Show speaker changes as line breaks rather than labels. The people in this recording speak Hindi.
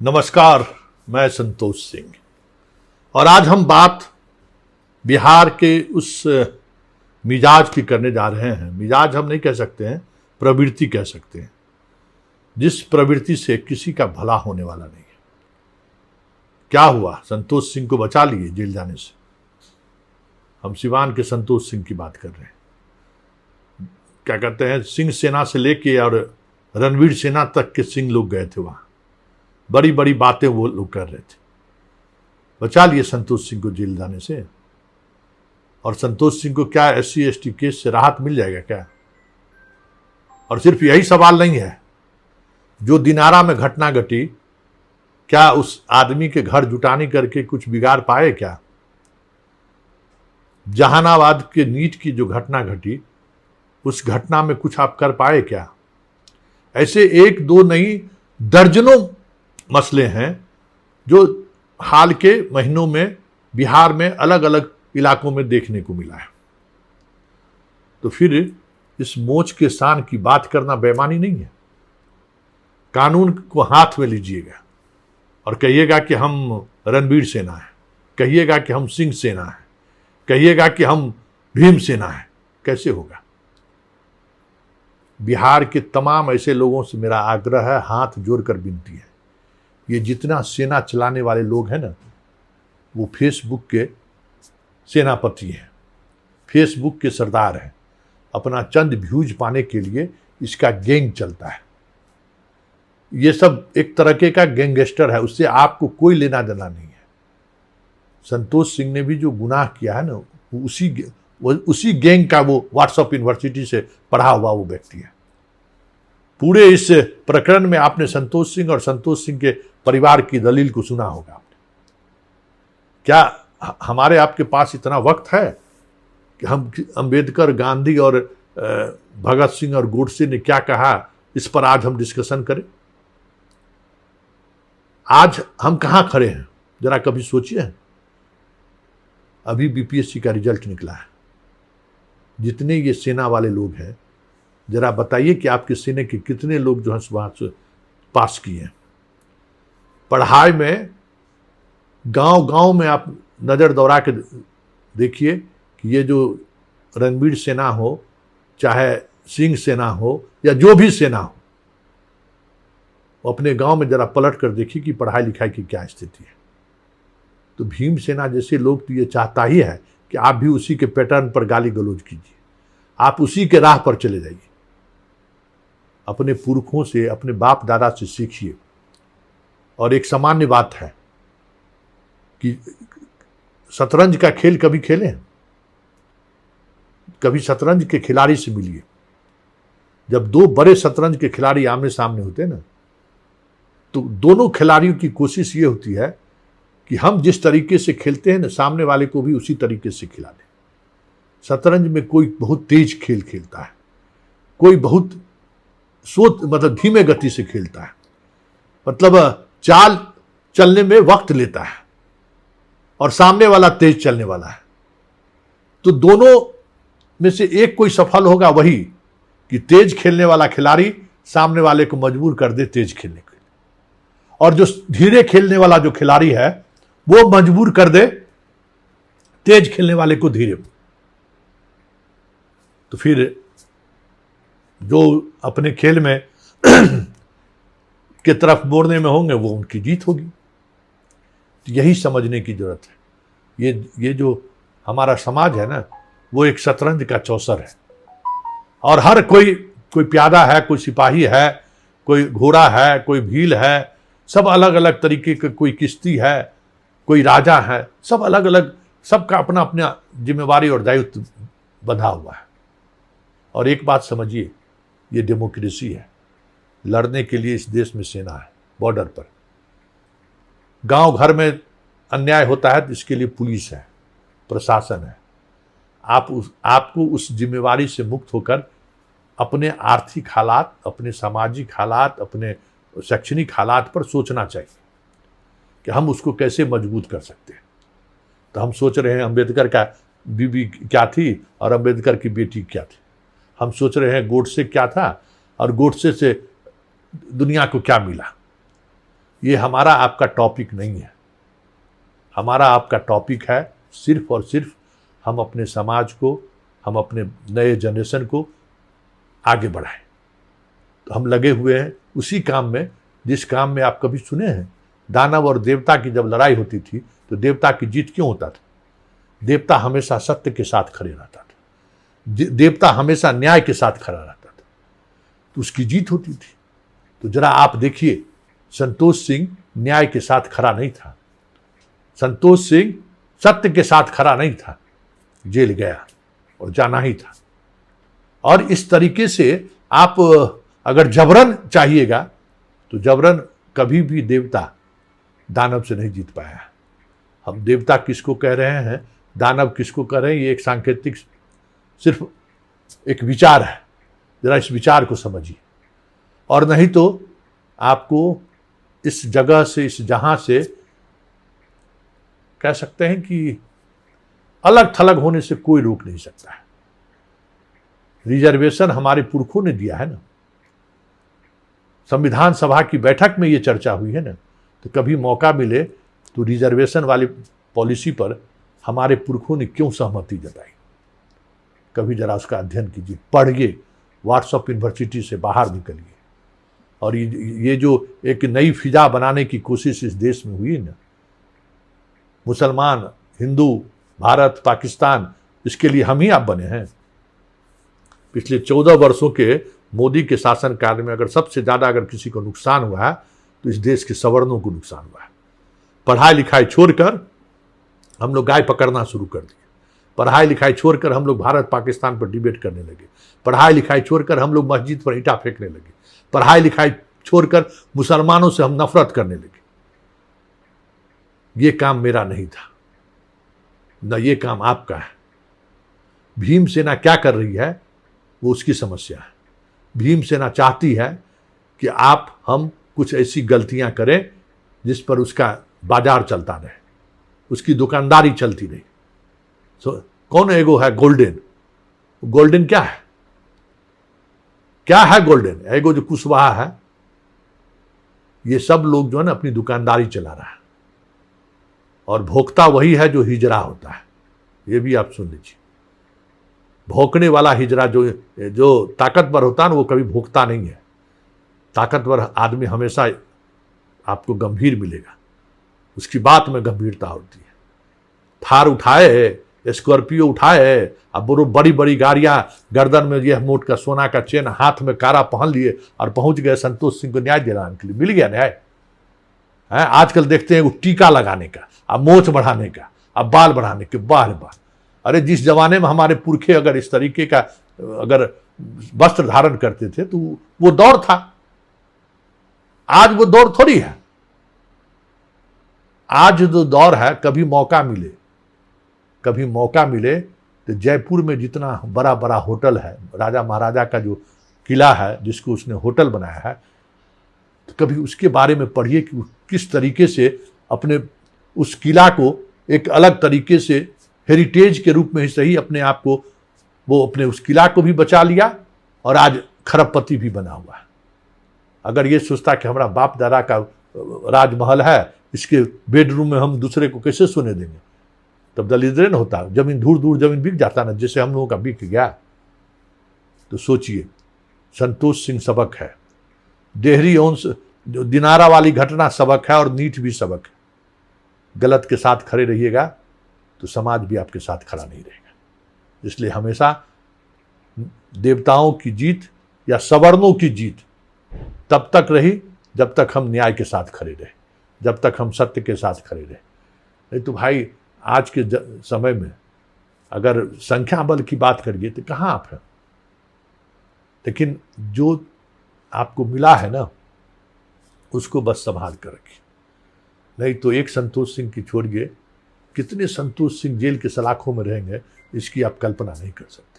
नमस्कार, मैं संतोष सिंह और आज हम बात बिहार के उस मिजाज की करने जा रहे हैं। मिजाज हम नहीं कह सकते हैं, प्रवृत्ति कह सकते हैं, जिस प्रवृत्ति से किसी का भला होने वाला नहीं है। क्या हुआ? संतोष सिंह को बचा लिए जेल जाने से। हम सिवान के संतोष सिंह की बात कर रहे हैं। क्या कहते हैं, सिंह सेना से लेके और रणवीर सेना तक के सिंह लोग गए थे वहां। बड़ी बड़ी बातें वो लोग कर रहे थे। बचा लिए संतोष सिंह को जेल जाने से। और संतोष सिंह को क्या SC ST केस से राहत मिल जाएगा क्या? और सिर्फ यही सवाल नहीं है, जो दिनारा में घटना घटी, क्या उस आदमी के घर जुटानी करके कुछ बिगाड़ पाए क्या? जहानाबाद के नीट की जो घटना घटी, उस घटना में कुछ आप कर पाए क्या? ऐसे एक दो नहीं, दर्जनों मसले हैं जो हाल के महीनों में बिहार में अलग अलग इलाकों में देखने को मिला है। तो फिर इस मोच के शान की बात करना बेईमानी नहीं है। कानून को हाथ में लीजिएगा और कहिएगा कि हम रणवीर सेना है, कहिएगा कि हम सिंह सेना है, कहिएगा कि हम भीम सेना है। कैसे होगा? बिहार के तमाम ऐसे लोगों से मेरा आग्रह है, हाथ जोड़कर विनती है, ये जितना सेना चलाने वाले लोग हैं ना, वो फेसबुक के सेनापति हैं, फेसबुक के सरदार हैं। अपना चंद व्यूज पाने के लिए इसका गैंग चलता है। ये सब एक तरह का गैंगस्टर है, उससे आपको कोई लेना देना नहीं है। संतोष सिंह ने भी जो गुनाह किया है ना, उसी गैंग का वो व्हाट्सएप यूनिवर्सिटी से पढ़ा हुआ वो व्यक्ति है। पूरे इस प्रकरण में आपने संतोष सिंह और संतोष सिंह के परिवार की दलील को सुना होगा। क्या हमारे आपके पास इतना वक्त है कि हम अंबेडकर, गांधी और भगत सिंह और गोडसे ने क्या कहा, इस पर आज हम डिस्कशन करें? आज हम कहां खड़े हैं, जरा कभी सोचिए। अभी BPSC का रिजल्ट निकला है। जितने ये सेना वाले लोग हैं, जरा बताइए कि आपके सेना के कितने लोग जो है वहां से पास किए हैं। पढ़ाई में गांव गांव में आप नजर दौड़ा के देखिए कि ये जो रणवीर सेना हो, चाहे सिंह सेना हो या जो भी सेना हो, अपने गांव में जरा पलट कर देखिए कि पढ़ाई लिखाई की क्या स्थिति है। तो भीम सेना जैसे लोग तो ये चाहता ही है कि आप भी उसी के पैटर्न पर गाली गलौज कीजिए, आप उसी के राह पर चले जाइए। अपने पुरखों से, अपने बाप दादा से सीखिए। और एक सामान्य बात है कि शतरंज का खेल कभी खेले हैं? कभी शतरंज के खिलाड़ी से मिलिए। जब दो बड़े शतरंज के खिलाड़ी आमने सामने होते हैं ना, तो दोनों खिलाड़ियों की कोशिश ये होती है कि हम जिस तरीके से खेलते हैं ना, सामने वाले को भी उसी तरीके से खिला दें। शतरंज में कोई बहुत तेज खेल खेलता है, कोई बहुत मतलब धीमे गति से खेलता है, मतलब चाल चलने में वक्त लेता है, और सामने वाला तेज चलने वाला है। तो दोनों में से एक कोई सफल होगा, वही कि तेज खेलने वाला खिलाड़ी सामने वाले को मजबूर कर दे तेज खेलने के लिए, और जो धीरे खेलने वाला जो खिलाड़ी है वो मजबूर कर दे तेज खेलने वाले को धीरे। तो फिर जो अपने खेल में के तरफ मोड़ने में होंगे, वो उनकी जीत होगी। तो यही समझने की जरूरत है। ये जो हमारा समाज है ना, वो एक शतरंज का चौसर है, और हर कोई प्यादा है, कोई सिपाही है, कोई घोड़ा है, कोई भील है, सब अलग अलग तरीके के, कोई किश्ती है, कोई राजा है, सब अलग अलग, सबका अपना अपना जिम्मेवारी और दायित्व बंधा हुआ है। और एक बात समझिए, ये डेमोक्रेसी है। लड़ने के लिए इस देश में सेना है, बॉर्डर पर। गांव घर में अन्याय होता है तो इसके लिए पुलिस है, प्रशासन है। आपको उस जिम्मेवारी से मुक्त होकर अपने आर्थिक हालात, अपने सामाजिक हालात, अपने शैक्षणिक हालात पर सोचना चाहिए कि हम उसको कैसे मजबूत कर सकते हैं। तो हम सोच रहे हैं अंबेडकर का बीबी क्या थी और अंबेडकर की बेटी क्या थी। हम सोच रहे हैं गोडसे क्या था और गोडसे से दुनिया को क्या मिला। ये हमारा आपका टॉपिक नहीं है। हमारा आपका टॉपिक है सिर्फ और सिर्फ हम अपने समाज को, हम अपने नए जनरेशन को आगे बढ़ाएं। तो हम लगे हुए हैं उसी काम में जिस काम में आप कभी सुने हैं दानव और देवता की जब लड़ाई होती थी तो देवता की जीत क्यों होता था? देवता हमेशा सत्य के साथ खड़े रहता था, देवता हमेशा न्याय के साथ खड़ा रहता था, तो उसकी जीत होती थी। तो जरा आप देखिए, संतोष सिंह न्याय के साथ खड़ा नहीं था, संतोष सिंह सत्य के साथ खड़ा नहीं था, जेल गया और जाना ही था। और इस तरीके से आप अगर जबरन चाहिएगा तो जबरन कभी भी देवता दानव से नहीं जीत पाया। हम देवता किसको कह रहे हैं, दानव किसको कह रहे हैं, ये एक सांकेतिक सिर्फ एक विचार है। जरा इस विचार को समझिए, और नहीं तो आपको इस जगह से, इस जहां से कह सकते हैं कि अलग थलग होने से कोई रोक नहीं सकता है। रिजर्वेशन हमारे पुरखों ने दिया है ना, संविधान सभा की बैठक में ये चर्चा हुई है ना, तो कभी मौका मिले तो रिजर्वेशन वाली पॉलिसी पर हमारे पुरखों ने क्यों सहमति जताई, कभी जरा उसका अध्ययन कीजिए, पढ़िए, व्हाट्सएप यूनिवर्सिटी से बाहर निकलिए। और ये जो एक नई फिजा बनाने की कोशिश इस देश में हुई ना, मुसलमान, हिंदू, भारत, पाकिस्तान, इसके लिए हम ही आप बने हैं। पिछले 14 वर्षों के मोदी के शासनकाल में अगर सबसे ज्यादा अगर किसी को नुकसान हुआ है तो इस देश के सवर्णों को नुकसान हुआ है। पढ़ाई लिखाई छोड़कर हम लोग गाय पकड़ना शुरू कर दिए, पढ़ाई लिखाई छोड़कर हम लोग भारत पाकिस्तान पर डिबेट करने लगे, पढ़ाई लिखाई छोड़कर हम लोग मस्जिद पर ईंटा फेंकने लगे, पढ़ाई लिखाई छोड़कर मुसलमानों से हम नफरत करने लगे। ये काम मेरा नहीं था, न ये काम आपका है। भीमसेना क्या कर रही है वो उसकी समस्या है। भीमसेना चाहती है कि आप हम कुछ ऐसी गलतियां करें जिस पर उसका बाजार चलता रहे, उसकी दुकानदारी चलती रहे। कौन एगो है गोल्डन? गोल्डन क्या है? क्या है गोल्डन? एगो जो कुशवाहा है, ये सब लोग जो है ना अपनी दुकानदारी चला रहा है, और भोक्ता वही है जो हिजरा होता है। ये भी आप सुन लीजिए, भोंकने वाला हिजरा जो ताकतवर होता है ना, वो कभी भोगता नहीं है। ताकतवर आदमी हमेशा आपको गंभीर मिलेगा, उसकी बात में गंभीरता होती है। थार उठाए, स्कॉर्पियो उठाए, अब बड़ी बड़ी गाड़ियां, गर्दन में यह मोट का सोना का चेन, हाथ में कारा पहन लिए और पहुंच गए संतोष सिंह को न्याय दिलाने के लिए। मिल गया न्याय है। आजकल देखते हैं टीका लगाने का, अब मोछ बढ़ाने का, अब बाल बढ़ाने के, वाह रे वाह। अरे जिस जमाने में हमारे पुरखे अगर इस तरीके का अगर वस्त्र धारण करते थे तो वो दौर था। आज वो दौर थोड़ी है। आज जो दौर है, कभी मौका मिले तो जयपुर में जितना बड़ा बड़ा होटल है, राजा महाराजा का जो किला है जिसको उसने होटल बनाया है, तो कभी उसके बारे में पढ़िए कि किस तरीके से अपने उस किला को एक अलग तरीके से हेरिटेज के रूप में ही सही अपने आप को, वो अपने उस किला को भी बचा लिया और आज खरबपति भी बना हुआ है। अगर ये सोचता कि हमारा बाप दादा का राजमहल है, इसके बेडरूम में हम दूसरे को कैसे सोने देंगे, तब दलिद्र न होता, जमीन दूर दूर जमीन बिक जाता ना, जैसे हम लोगों का बिक गया। तो सोचिए, संतोष सिंह सबक है, देहरी ओंस जो दिनारा वाली घटना सबक है, और नीट भी सबक है। गलत के साथ खड़े रहिएगा तो समाज भी आपके साथ खड़ा नहीं रहेगा। इसलिए हमेशा देवताओं की जीत या सवर्णों की जीत तब तक रही जब तक हम न्याय के साथ खड़े रहे, जब तक हम सत्य के साथ खड़े रहे। नहीं तो भाई आज के समय में अगर संख्या बल की बात करिए तो कहाँ आप हैं। लेकिन जो आपको मिला है ना, उसको बस संभाल कर रखिए। नहीं तो एक संतोष सिंह की छोड़िए, कितने संतोष सिंह जेल के सलाखों में रहेंगे, इसकी आप कल्पना नहीं कर सकते।